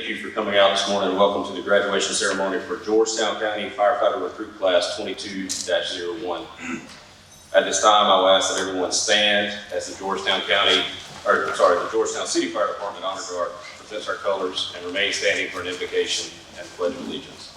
thank you for coming out this morning. Welcome to the graduation ceremony for Georgetown County Firefighter Recruit Class 22-01. At this time, I will ask that everyone stand as the Georgetown City Fire Department Honor Guard presents our colors and remain standing for an invocation and pledge of allegiance.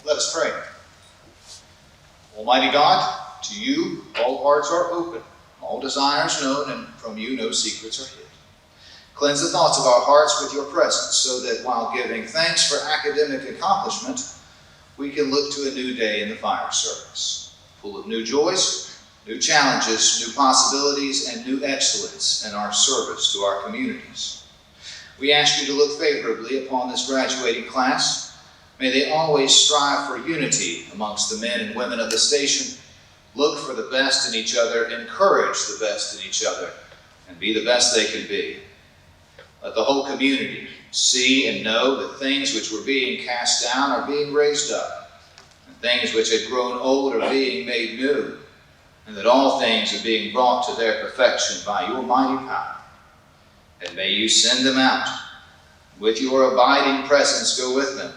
Let us pray. Almighty God, to you all hearts are open, all desires known, and from you no secrets are hid. Cleanse the thoughts of our hearts with your presence, so that while giving thanks for academic accomplishment, we can look to a new day in the fire service, full of new joys, new challenges, new possibilities, and new excellence in our service to our communities. We ask you to look favorably upon this graduating class. May they always strive for unity amongst the men and women of the station, look for the best in each other, encourage the best in each other, and be the best they can be. Let the whole community see and know that things which were being cast down are being raised up, and things which had grown old are being made new, and that all things are being brought to their perfection by your mighty power. And may you send them out. With your abiding presence go with them,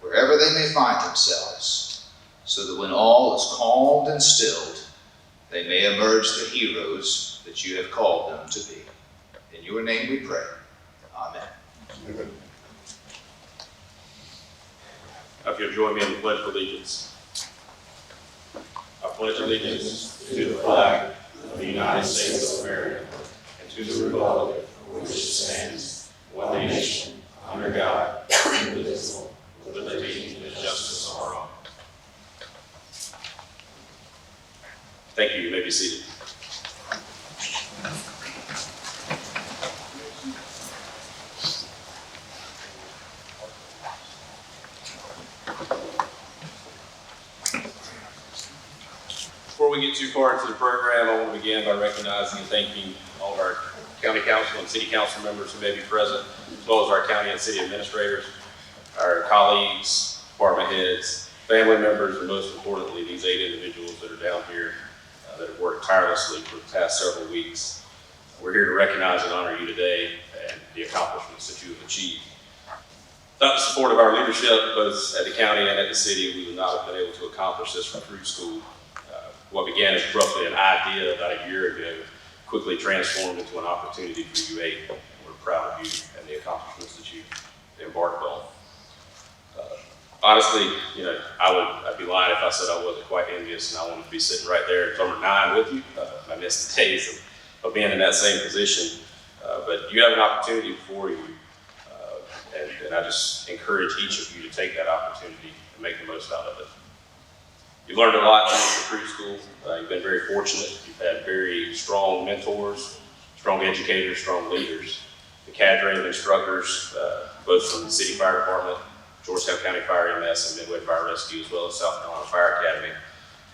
wherever they may find themselves, so that when all is calmed and stilled, they may emerge the heroes that you have called them to be. In your name we pray. Amen. Now, if you'll join me in the Pledge of Allegiance. I pledge allegiance to the flag of the United States of America and to the republic for which it stands, one nation, under God, indivisible, with liberty and justice for all. Thank you. You may be seated. Before we get too far into the program, I want to begin by recognizing and thanking all of our county council and city council members who may be present, as well as our county and city administrators, our colleagues, department heads, family members, and most importantly, these 8 individuals that are down here that have worked tirelessly for the past several weeks. We're here to recognize and honor you today and the accomplishments that you have achieved. Without the support of our leadership, both at the county and at the city, we would not have been able to accomplish this recruit school. What began as roughly an idea about a year ago quickly transformed into an opportunity for you 8. We're proud of you and the accomplishments that you've embarked on. Honestly, I'd be lying if I said I wasn't quite envious and I wanted to be sitting right there at number 9 with you. I miss the days of being in that same position. But you have an opportunity before you, and I just encourage each of you to take that opportunity and make the most out of it. You've learned a lot from recruit school. You've been very fortunate. You've had very strong mentors, strong educators, strong leaders. The cadre of instructors, both from the City Fire Department, Georgetown County Fire EMS, and Midway Fire Rescue, as well as South Carolina Fire Academy,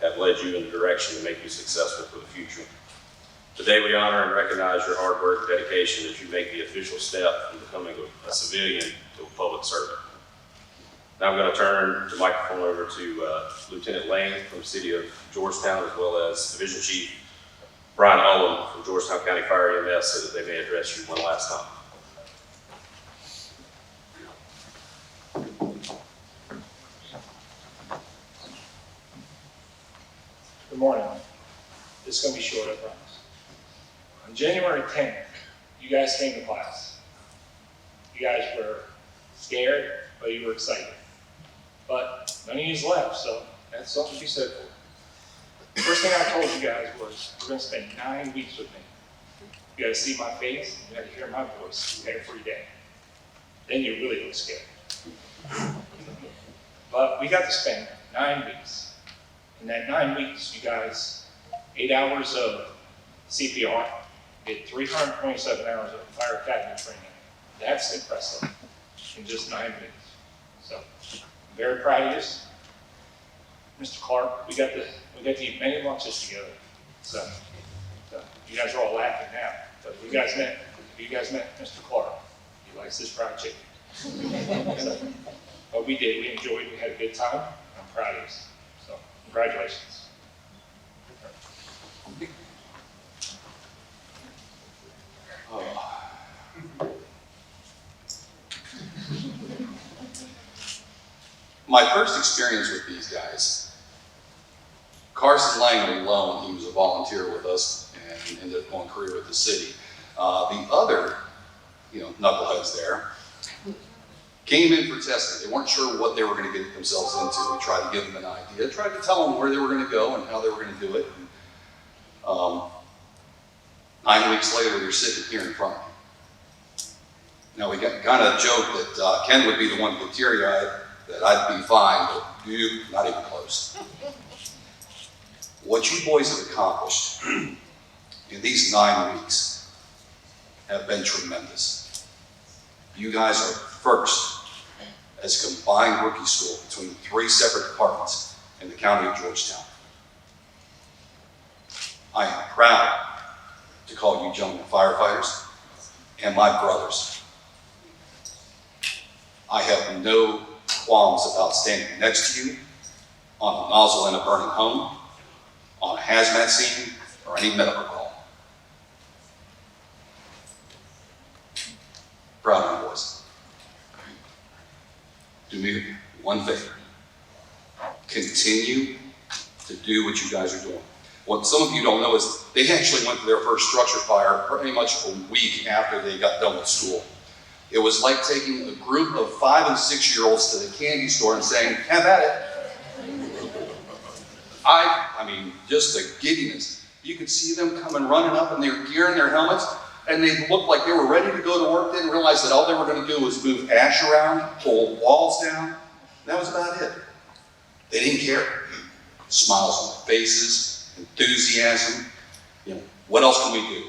have led you in the direction to make you successful for the future. Today we honor and recognize your hard work and dedication as you make the official step from becoming a civilian to a public servant. Now I'm going to turn the microphone over to Lieutenant Lane from the City of Georgetown, as well as Division Chief Brian Ullum from Georgetown County Fire EMS, so that they may address you one last time. Good morning. This is going to be short, I promise. On January 10th, you guys came to class. You guys were scared, but you were excited. But none of you's left, so that's something to be said for. The first thing I told you guys was, we're going to spend 9 weeks with me. You got to see my face, you got to hear my voice every day. Then you really look scared. But we got to spend 9 weeks. In that 9 weeks, you guys, 8 hours of CPR, did 327 hours of fire academy training. That's impressive in just 9 weeks. So, I'm very proud of you. Mr. Clark, we got to eat many lunches together. So you guys are all laughing now. But you guys met Mr. Clark. He likes his fried chicken. So, but we did. We enjoyed. We had a good time. I'm proud of you. So congratulations. My first experience with these guys, Carson Langley alone, he was a volunteer with us and ended up going career with the city. The other, knuckleheads there, came in for testing. They weren't sure what they were going to get themselves into. We tried to give them an idea, tried to tell them where they were going to go and how they were going to do it. And, 9 weeks later, they're sitting here in front of me. Now, we kind of joked that Ken would be the one to get teary-eyed, that I'd be fine, but you, not even close. What you boys have accomplished in these 9 weeks have been tremendous. You guys are first as a combined rookie school between 3 separate departments in the county of Georgetown. I am proud to call you gentlemen firefighters and my brothers. I have no qualms about standing next to you on a nozzle in a burning home, on a hazmat scene, or any medical call. Proud of you boys. Do me one favor. Continue to do what you guys are doing. What some of you don't know is they actually went to their first structure fire pretty much a week after they got done with school. It was like taking a group of 5- and 6-year-olds to the candy store and saying, have at it. I mean, just the giddiness. You could see them coming running up in their gear and their helmets, and they looked like they were ready to go to work. Didn't realize that all they were going to do was move ash around, pull walls down. That was about it. They didn't care. Smiles on their faces, enthusiasm. What else can we do?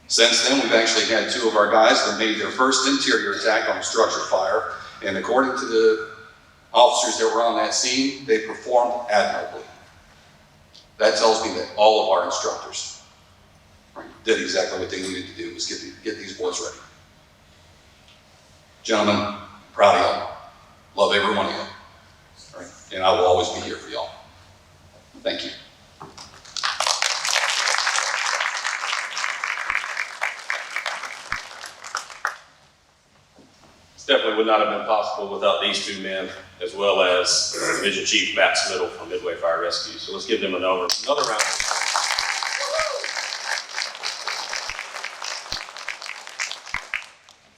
Since then, we've actually had 2 of our guys that made their first interior attack on a structure fire, and according to the officers that were on that scene, they performed admirably. That tells me that all of our instructors did exactly what they needed to do, was get these boys ready. Gentlemen, proud of y'all. Love every one of y'all. Right? And I will always be here for y'all. Thank you. Definitely would not have been possible without these 2 men, as well as Division Chief Matt Smittle from Midway Fire Rescue. So let's give them another round of applause.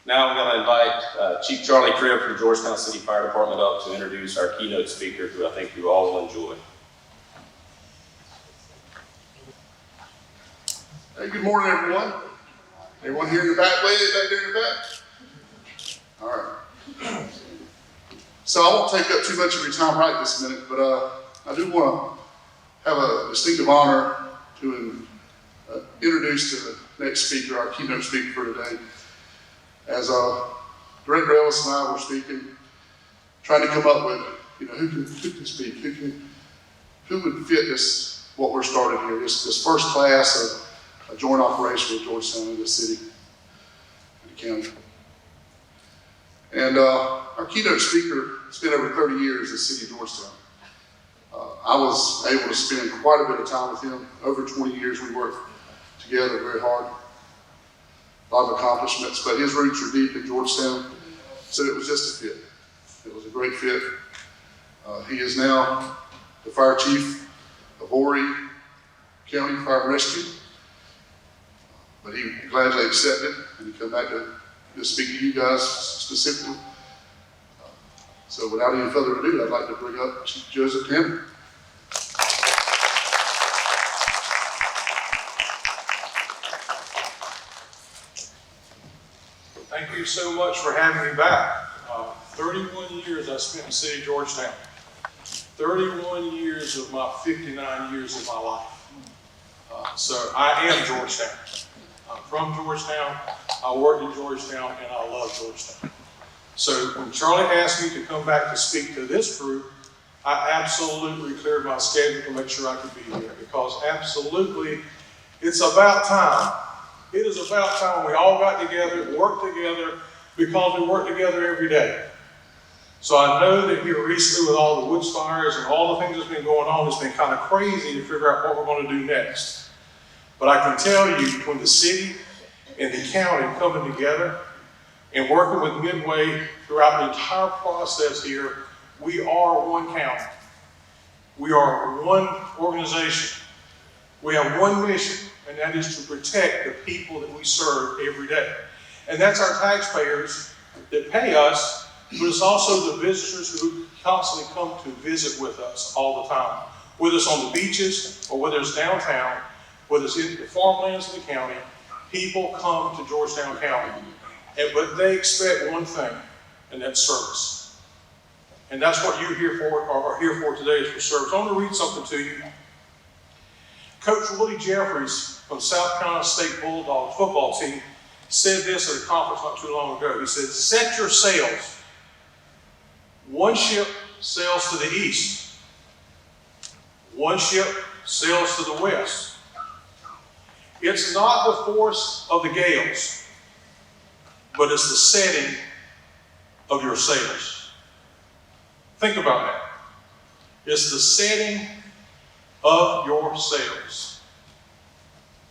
Now I'm going to invite Chief Charlie Cribb from Georgetown City Fire Department up to introduce our keynote speaker, who I think you all will enjoy. Hey, good morning, everyone. Everyone here in the back, way back there in the back? All right. So I won't take up too much of your time right this minute, but I do want to have a distinctive honor to introduce the next speaker, our keynote speaker for today. As Director Ellis and I were speaking, trying to come up with, who can speak, who would fit this, what we're starting here, this first class of a joint operation with Georgetown in the city and the county. And our keynote speaker spent over 30 years in the city of Georgetown. I was able to spend quite a bit of time with him. Over 20 years we worked together very hard. A lot of accomplishments, but his roots are deep in Georgetown, so it was just a fit. It was a great fit. He is now the fire chief of Horry County Fire and Rescue, but he gladly accepted and he come back to speak to you guys specifically. So without any further ado, I'd like to bring up Chief Joseph Stanton. Thank you so much for having me back. 31 years I spent in the city of Georgetown. 31 years of my 59 years of my life. So I am Georgetown. I'm from Georgetown, I work in Georgetown, and I love Georgetown. So when Charlie asked me to come back to speak to this group, I absolutely cleared my schedule to make sure I could be here, because absolutely, it's about time. It is about time we all got together, worked together, because we work together every day. So I know that here recently with all the woods fires and all the things that's been going on, it's been kind of crazy to figure out what we're going to do next. But I can tell you, between the city and the county coming together and working with Midway throughout the entire process here, we are one county. We are one organization. We have one mission, and that is to protect the people that we serve every day. And that's our taxpayers that pay us, but it's also the visitors who constantly come to visit with us all the time. Whether it's on the beaches or whether it's downtown, whether it's in the farmlands of the county, people come to Georgetown County. But they expect one thing, and that's service. And that's what you're here for, or are here for today, is for service. I want to read something to you. Coach Willie Jeffries from South Carolina State Bulldogs football team said this at a conference not too long ago. He said, set your sails. One ship sails to the east. One ship sails to the west. It's not the force of the gales, but it's the setting of your sails. Think about that. It's the setting of your sails.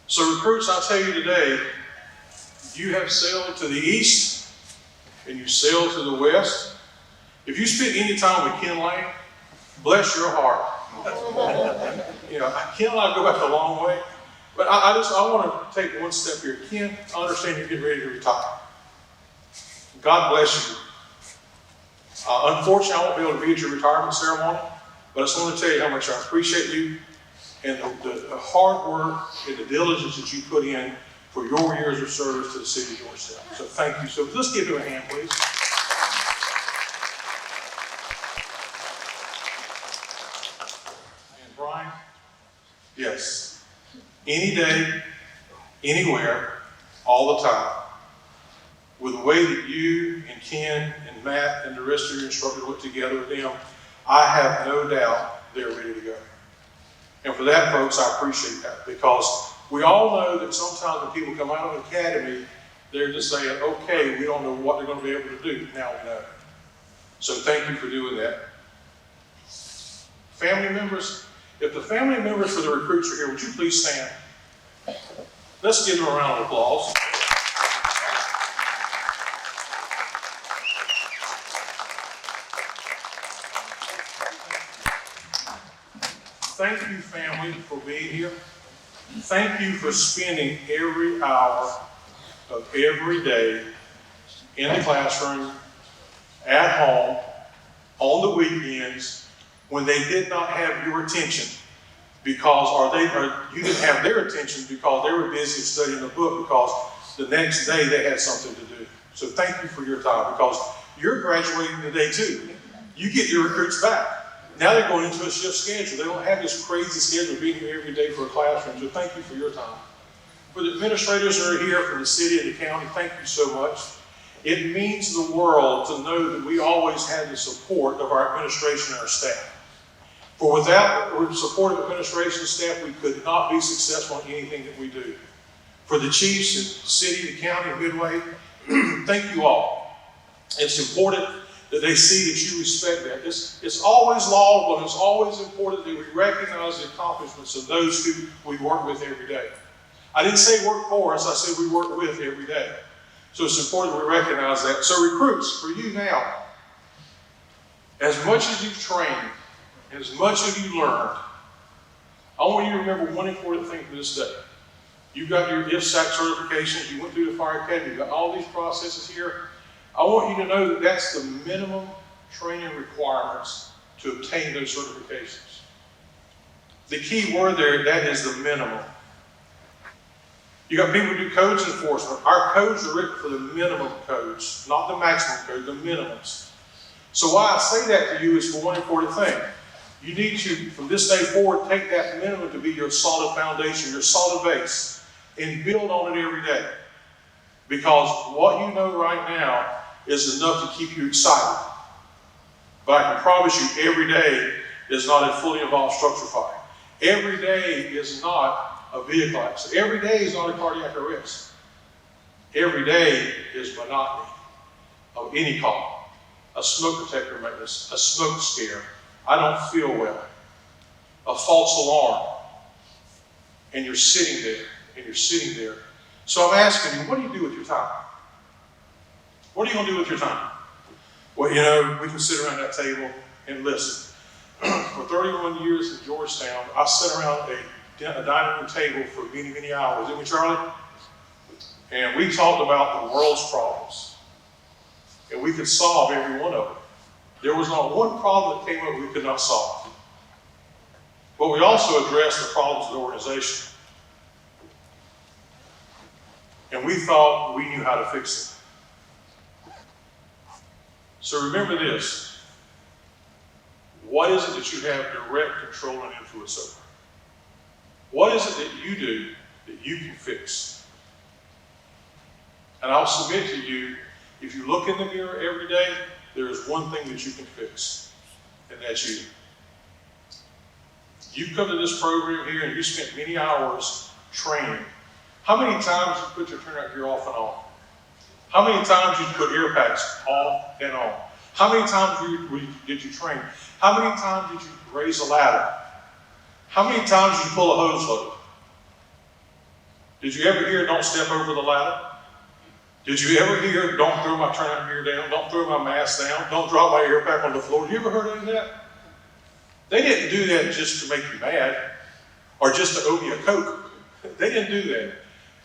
So recruits, I'll tell you today, you have sailed to the east and you sailed to the west. If you spend any time with Ken Lane, bless your heart. Ken and I go back a long way, but I want to take one step here. Ken, I understand you're getting ready to retire. God bless you. Unfortunately, I won't be able to be at your retirement ceremony, but I just want to tell you how much I appreciate you and the hard work and the diligence that you put in for your years of service to the city of Georgetown. So thank you. So let's give him a hand, please. And Brian, yes, any day, anywhere, all the time. With the way that you and Ken and Matt and the rest of your instructors work together with them, I have no doubt they're ready to go. And for that, folks, I appreciate that, because we all know that sometimes when people come out of the academy, they're just saying, okay, we don't know what they're going to be able to do. Now we know. So thank you for doing that. Family members, if the family members for the recruits are here, would you please stand? Let's give them a round of applause. Thank you, family, for being here. Thank you for spending every hour of every day in the classroom, at home, on the weekends, when they did not have your attention because, or you didn't have their attention because they were busy studying the book, because the next day they had something to do. So thank you for your time, because you're graduating today too. You get your recruits back. Now they're going into a shift schedule. They don't have this crazy schedule of being here every day for a classroom. So thank you for your time. For the administrators that are here from the city and the county, thank you so much. It means the world to know that we always have the support of our administration and our staff. For without the support of administration and staff, we could not be successful in anything that we do. For the chiefs, the city, the county, and Midway, thank you all. It's important that they see that you respect that. It's always laudable, and it's always important that we recognize the accomplishments of those who we work with every day. I didn't say work for us, I said we work with every day. So it's important we recognize that. So recruits, for you now, as much as you've trained, as much as you learned, I want you to remember one important thing for this day. You've got your IFSAC certifications, you went through the Fire Academy, you've got all these processes here. I want you to know that that's the minimum training requirements to obtain those certifications. The key word there, that is the minimum. You got people who do codes enforcement. Our codes are written for the minimum codes, not the maximum code, the minimums. So why I say that to you is for one important thing. You need to, from this day forward, take that minimum to be your solid foundation, your solid base, and build on it every day. Because what you know right now is enough to keep you excited. But I can promise you, every day is not a fully involved structure fire. Every day is not a vehicle accident. Every day is not a cardiac arrest. Every day is monotony of any call. A smoke detector maintenance, a smoke scare, I don't feel well, a false alarm, and you're sitting there, and you're sitting there. So I'm asking you, what do you do with your time? What are you going to do with your time? Well, you know, we can sit around that table and listen. For 31 years in Georgetown, I sat around a dining room table for many, many hours, didn't we, Charlie? And we talked about the world's problems. And we could solve every one of them. There was not one problem that came up we could not solve. But we also addressed the problems of the organization. And we thought we knew how to fix it. So remember this. What is it that you have direct control and influence over? What is it that you do that you can fix? And I'll submit to you, if you look in the mirror every day, there is one thing that you can fix, and that's you. You come to this program here and you spent many hours training. How many times you put your turnout gear off and on? How many times you put air packs off and on? How many times did you train? How many times did you raise a ladder? How many times did you pull a hose load? Did you ever hear, don't step over the ladder? Did you ever hear, don't throw my turnout gear down, don't throw my mask down, don't drop my air pack on the floor? Have you ever heard any of that? They didn't do that just to make you mad or just to owe you a Coke. They didn't do that.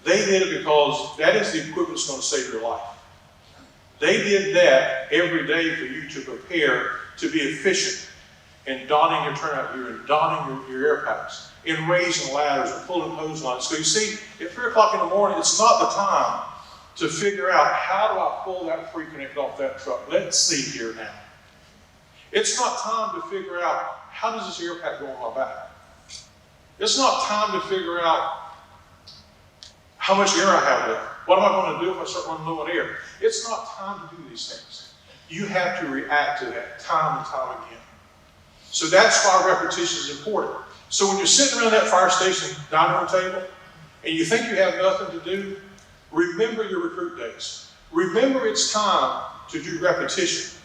They did it because that is the equipment that's going to save your life. They did that every day for you to prepare to be efficient in donning your turnout gear and donning your air packs, in raising ladders and pulling hose lines. So you see, at 3 o'clock in the morning, it's not the time to figure out, how do I pull that free connect off that truck? Let's see here now. It's not time to figure out, how does this air pack go on my back? It's not time to figure out how much air I have left. What am I going to do if I start running low on air? It's not time to do these things. You have to react to that time and time again. So that's why repetition is important. So when you're sitting around that fire station dining room table and you think you have nothing to do, remember your recruit days. Remember it's time to do repetition,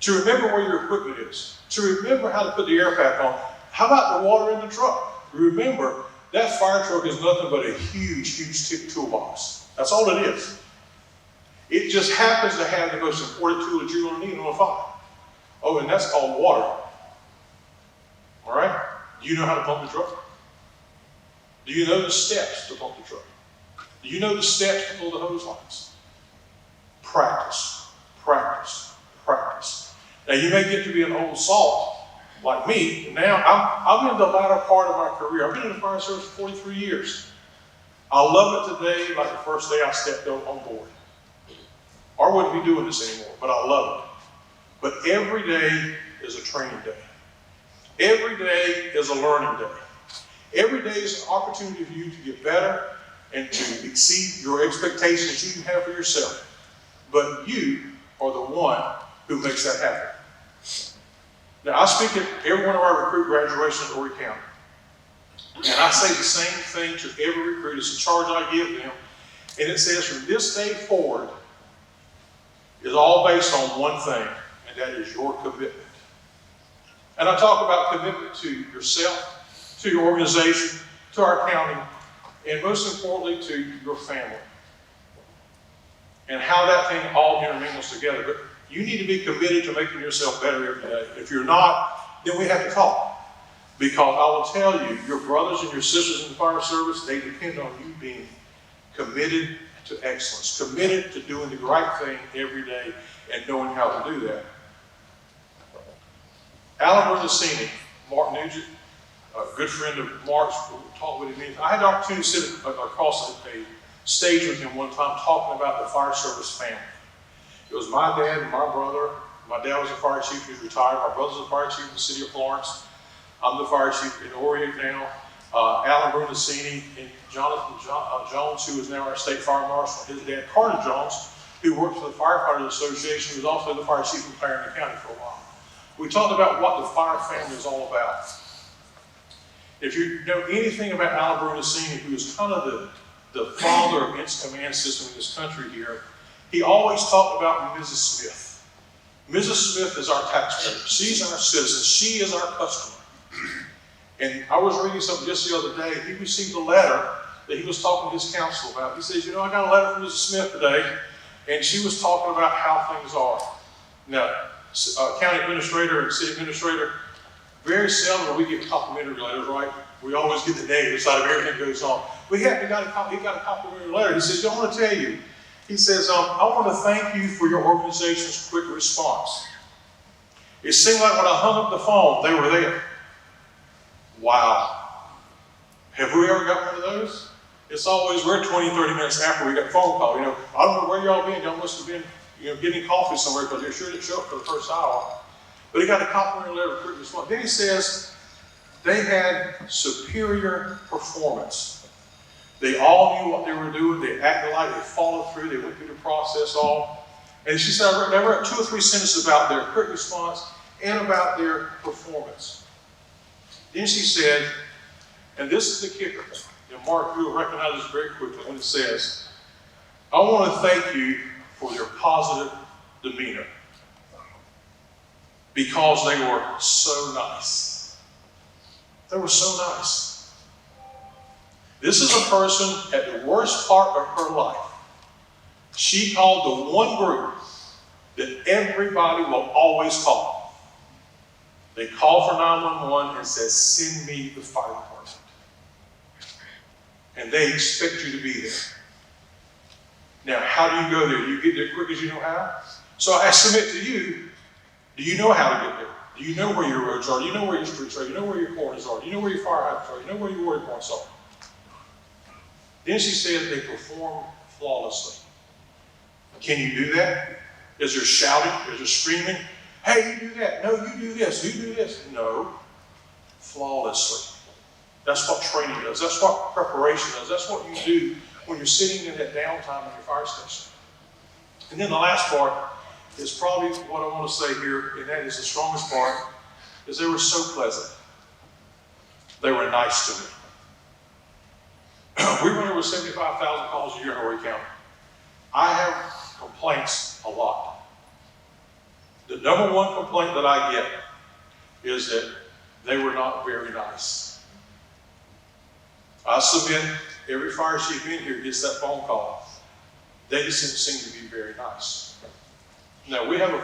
to remember where your equipment is, to remember how to put the air pack on. How about the water in the truck? Remember, that fire truck is nothing but a huge, huge toolbox. That's all it is. It just happens to have the most important tool that you're going to need on a fire. Oh, and that's called water. All right? Do you know how to pump the truck? Do you know the steps to pump the truck? Do you know the steps to pull the hose lines? Practice, practice, practice. Now you may get to be an old salt like me. Now I'm in the latter part of my career. I've been in the fire service for 43 years. I love it today like the first day I stepped on board. I wouldn't be doing this anymore, but I love it. But every day is a training day. Every day is a learning day. Every day is an opportunity for you to get better and to exceed your expectations you have for yourself. But you are the one who makes that happen. Now, I speak at every one of our recruit graduations in Horry County. And I say the same thing to every recruit. It's a charge I give them. And it says from this day forward is all based on one thing, and that is your commitment. And I talk about commitment to yourself, to your organization, to our county, and most importantly to your family. And how that thing all intermingles together. But you need to be committed to making yourself better every day. If you're not, then we have to talk. Because I will tell you, your brothers and your sisters in the fire service, they depend on you being committed to excellence, committed to doing the right thing every day and knowing how to do that. Alan Berlusceni, Mark Nugent, a good friend of Mark's, talked with him. I had the opportunity to sit across a stage with him one time talking about the fire service family. It was my dad, my brother, My dad was a fire chief, he's retired. My brother's a fire chief in the city of Florence. I'm the fire chief in Oriate now. Alan Berlusceni and Jonathan Jones, who is now our state fire marshal, his dad, Carter Jones, who worked for the Firefighter Association, who was also the fire chief in Clarendon County for a while. We talked about what the fire family is all about. If you know anything about Alan Berlusceni, who is kind of the father of instant command system in this country here, he always talked about Mrs. Smith. Mrs. Smith is our taxpayer. She's our citizen. She is our customer. And I was reading something just the other day. He received a letter that he was talking to his counsel about. He says, you know, I got a letter from Mrs. Smith today, and she was talking about how things are. Now, county administrator and city administrator, very seldom we get complimentary letters, right? We always get the negative side of everything that goes on. He got a complimentary letter. He says, I want to tell you. He says, I want to thank you for your organization's quick response. It seemed like when I hung up the phone, they were there. Wow. Have we ever got one of those? It's always, we're 20, 30 minutes after we got a phone call. You know, I don't know where y'all been. Y'all must have been, you know, getting coffee somewhere because they're sure to show up for the first hour. But he got a complimentary letter of quick response. Then he says, they had superior performance. They all knew what they were doing. They acted like they followed through. They went through the process all. And she said, I read 2 or 3 sentences about their quick response and about their performance. Then she said, and this is the kicker, and Mark, you'll recognize this very quickly when it says, I want to thank you for their positive demeanor because they were so nice. They were so nice. This is a person at the worst part of her life. She called the one group that everybody will always call. They call for 911 and says, send me the fire department. And they expect you to be there. Now, how do you go there? Do you get there quick as you know how? So I submit to you, do you know how to get there? Do you know where your roads are? Do you know where your streets are? Do you know where your corners are? Do you know where your fire hydrants are? Do you know where your water points are? Then she said they perform flawlessly. Can you do that? Is there shouting? Is there screaming? Hey, you do that. No, you do this. You do this. No. Flawlessly. That's what training does. That's what preparation does. That's what you do when you're sitting in that downtime in your fire station. And then the last part is probably what I want to say here, and that is the strongest part, is they were so pleasant. They were nice to me. We run over 75,000 calls a year in Horry County. I have complaints a lot. The number one complaint that I get is that they were not very nice. I submit every fire chief in here gets that phone call. They just didn't seem to be very nice. Now, we have a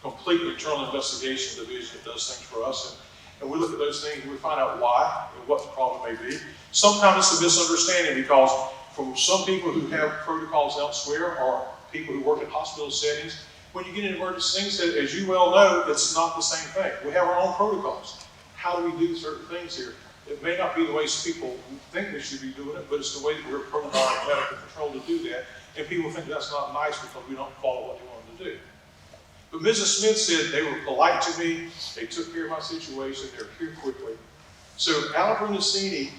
complete internal investigation division that does things for us, and we look at those things and we find out why and what the problem may be. Sometimes it's a misunderstanding because from some people who have protocols elsewhere or people who work in hospital settings, when you get into emergency things, as you well know, it's not the same thing. We have our own protocols. How do we do certain things here? It may not be the ways people think they should be doing it, but it's the way that we're programmed in medical control to do that. And people think that's not nice because we don't follow what they want them to do. But Mrs. Smith said they were polite to me. They took care of my situation. They were here quickly. So Alan Berlusceni,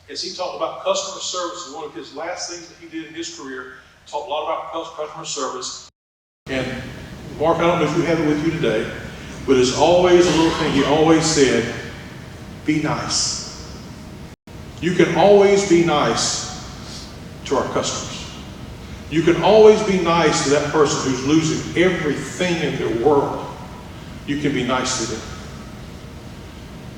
as he talked about customer service, one of his last things that he did in his career, talked a lot about customer service. And Mark, I don't know if you have it with you today, but there's always a little thing he always said, be nice. You can always be nice to our customers. You can always be nice to that person who's losing everything in their world. You can be nice to them.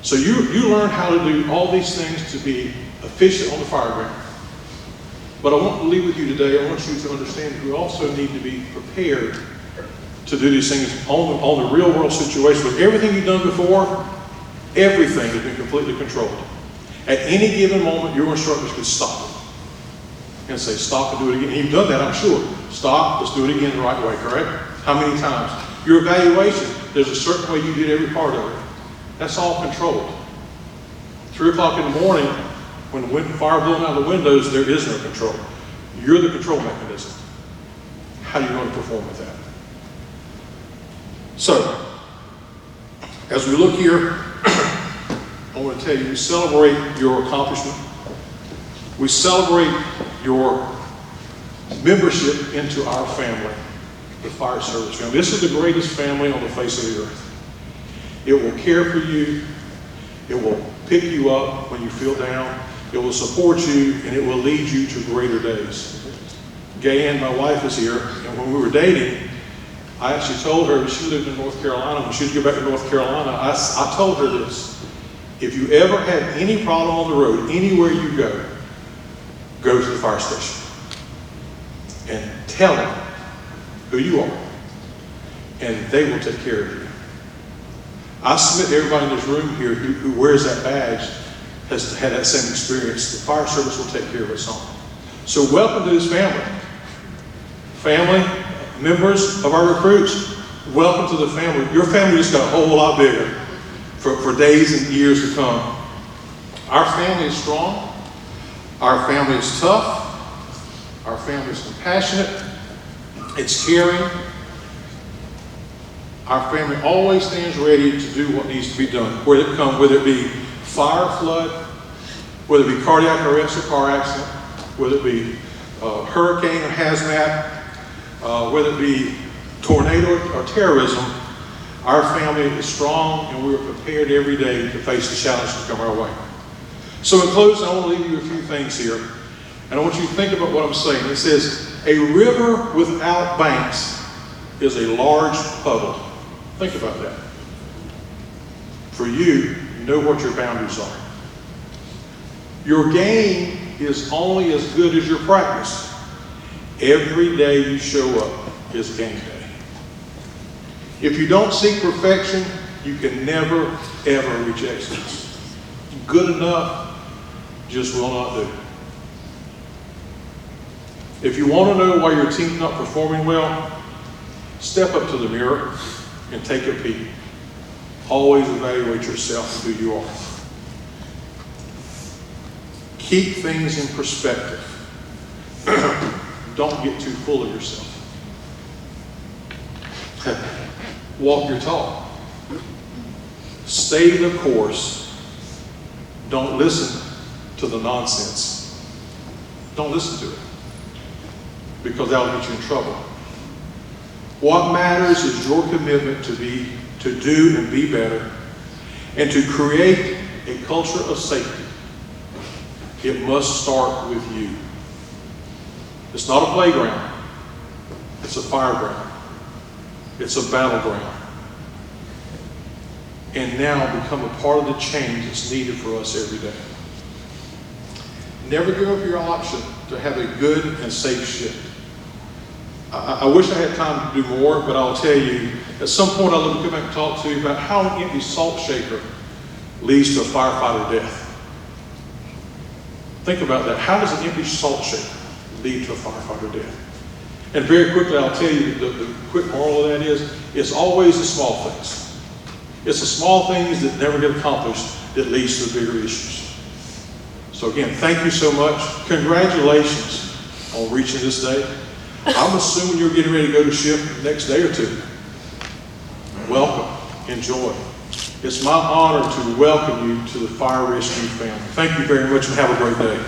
So you learn how to do all these things to be efficient on the fire ground. But I want to leave with you today, I want you to understand that we also need to be prepared to do these things on the real world situation. With everything you've done before, everything has been completely controlled. At any given moment, your instructors could stop it and say, stop and do it again. And you've done that, I'm sure. Stop, let's do it again the right way, correct? How many times? Your evaluation, there's a certain way you did every part of it. That's all controlled. 3 o'clock in the morning, when the fire blowing out the windows, there is no control. You're the control mechanism. How are you going to perform with that? So, as we look here, I want to tell you, we celebrate your accomplishment. We celebrate your membership into our family, the fire service family. This is the greatest family on the face of the earth. It will care for you. It will pick you up when you feel down. It will support you, and it will lead you to greater days. Gay Ann, my wife, is here, and when we were dating, I actually told her, she lived in North Carolina, when she was going back to North Carolina, I told her this: if you ever have any problem on the road, anywhere you go to the fire station and tell them who you are, and they will take care of you. I submit to everybody in this room here who wears that badge has had that same experience. The fire service will take care of its own. So welcome to this family. Family, members of our recruits, welcome to the family. Your family just got a whole lot bigger for days and years to come. Our family is strong. Our family is tough. Our family is compassionate. It's caring. Our family always stands ready to do what needs to be done, whether it be fire, flood, whether it be cardiac arrest or car accident, whether it be hurricane or hazmat, whether it be tornado or terrorism. Our family is strong, and we are prepared every day to face the challenges that come our way. So in closing, I want to leave you a few things here, and I want you to think about what I'm saying. It says, a river without banks is a large puddle. Think about that. For you, know what your boundaries are. Your game is only as good as your practice. Every day you show up is game day. If you don't seek perfection, you can never, ever reach excellence. Good enough just will not do. If you want to know why your team's not performing well, step up to the mirror and take a peek. Always evaluate yourself and who you are. Keep things in perspective. Don't get too full of yourself. Walk your talk. Stay the course. Don't listen to the nonsense. Don't listen to it, because that'll get you in trouble. What matters is your commitment to do and be better, and to create a culture of safety. It must start with you. It's not a playground. It's a fireground. It's a battleground. And now become a part of the change that's needed for us every day. Never give up your option to have a good and safe shift. I wish I had time to do more, but I'll tell you, at some point I'll come back and talk to you about how an empty salt shaker leads to a firefighter death. Think about that. How does an empty salt shaker lead to a firefighter death? And very quickly I'll tell you the quick moral of that is, it's always the small things. It's the small things that never get accomplished that leads to the bigger issues. So again, thank you so much. Congratulations on reaching this day. I'm assuming you're getting ready to go to shift the next day or two. Welcome. Enjoy. It's my honor to welcome you to the Fire Rescue family. Thank you very much and have a great day.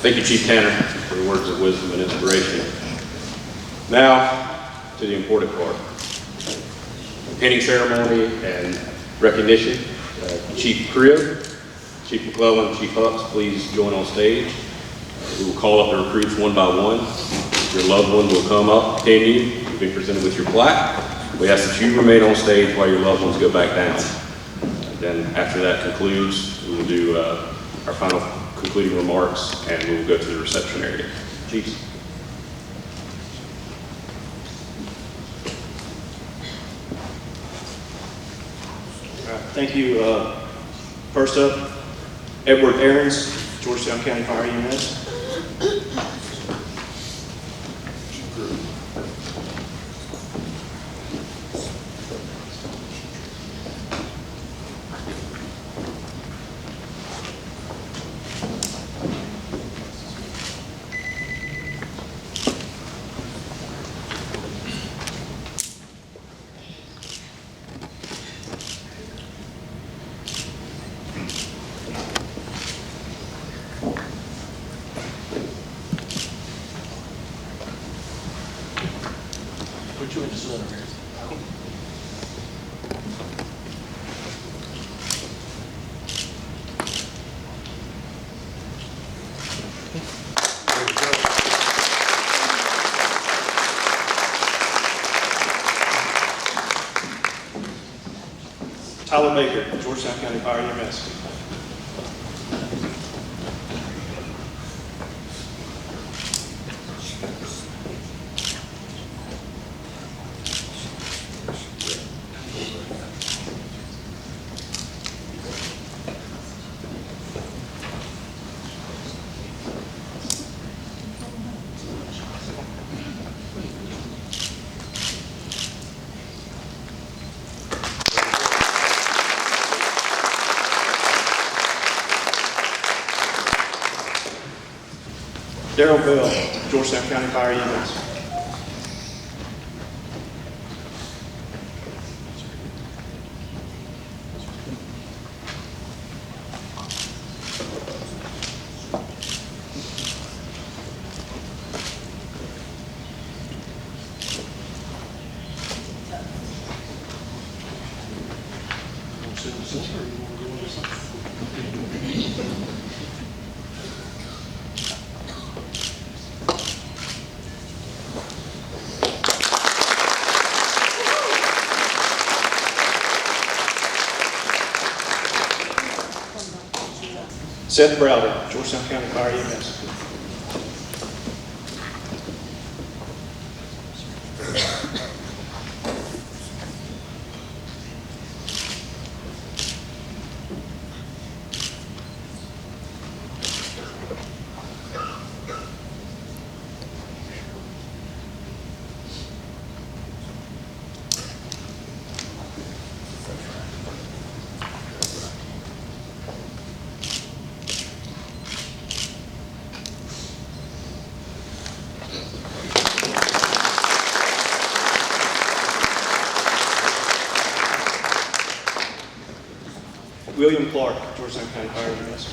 Thank you, Chief Tanner, for the words of wisdom and inspiration. Now, to the important part. Pinning ceremony and recognition. Chief Crib, Chief McClellan, Chief Hucks, please join on stage. We will call up the recruits one by one. Your loved one will come up, pin you, you'll be presented with your plaque. We ask that you remain on stage while your loved ones go back down. Then after that concludes, we will do our final concluding remarks, and we will go to the reception area. Chiefs. Thank you. First up, Edward Aarons, Georgetown County Fire EMS. Tyler Baker, Georgetown County Fire EMS. Daryl Bell, Georgetown County Fire EMS. Seth Browder, Georgetown County Fire EMS. William Clark, Georgetown County Fire EMS.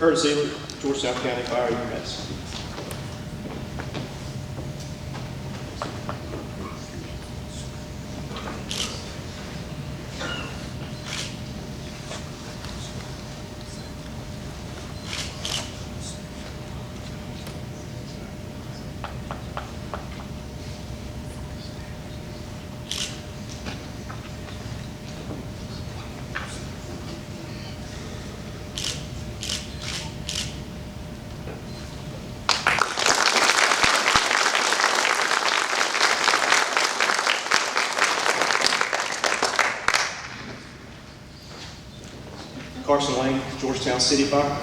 Kurt Zeeler, Georgetown County Fire EMS. Carson Lane, Georgetown City Fire.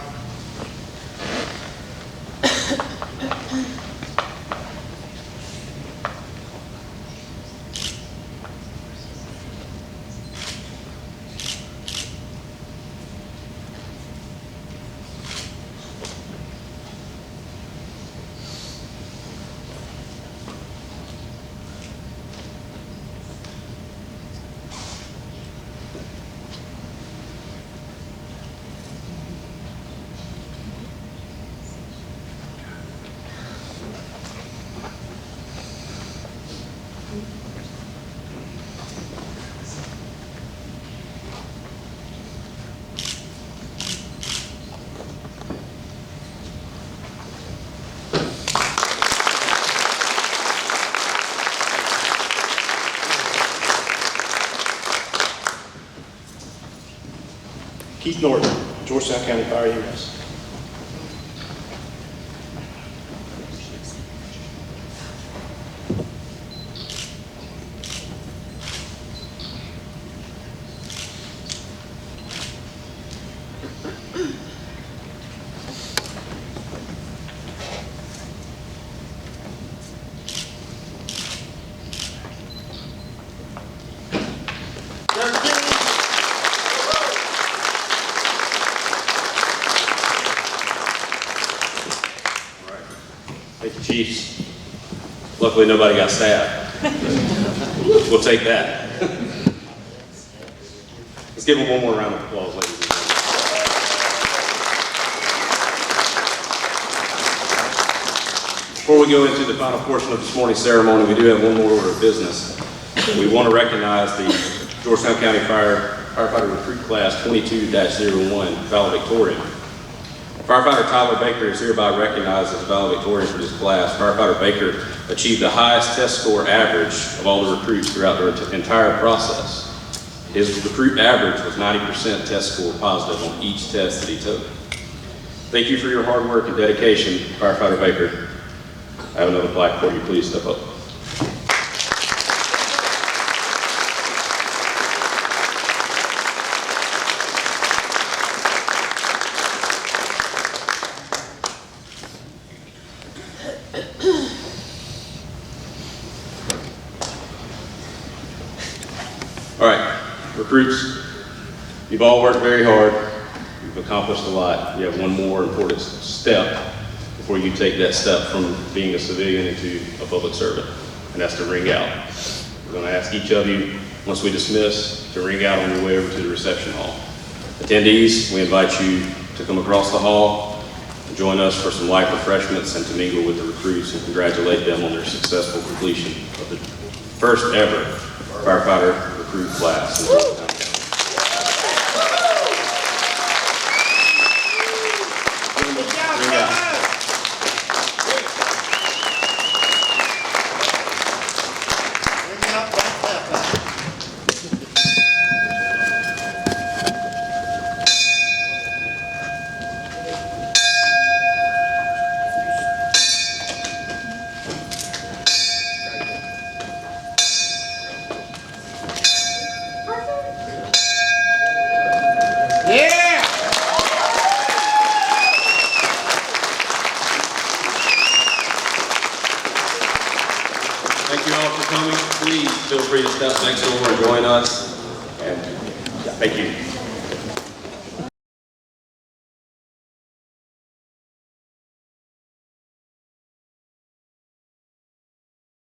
Keith Norton, Georgetown County Fire EMS. Thank you, Chiefs. Luckily, nobody got stabbed. We'll take that. Let's give them one more round of applause, ladies and gentlemen. Before we go into the final portion of this morning's ceremony, we do have one more order of business. We want to recognize the Georgetown County Firefighter Recruit Class 22-01 Valedictorian. Firefighter Tyler Baker is hereby recognized as a valedictorian for this class. Firefighter Baker achieved the highest test score average of all the recruits throughout the entire process. His recruit average was 90% test score positive on each test that he took. Thank you for your hard work and dedication, Firefighter Baker. I have another plaque for you. Please step up. All right, recruits, you've all worked very hard. You've accomplished a lot. You have one more important step before you take that step from being a civilian into a public servant, and that's to ring out. We're going to ask each of you, once we dismiss, to ring out on your way over to the reception hall. Attendees, we invite you to come across the hall and join us for some light refreshments and to mingle with the recruits and congratulate them on their successful completion of the first ever Firefighter Recruit Class in Georgetown County. Ring out. Thank you all for coming. Please feel free to step next door and join us. And thank you.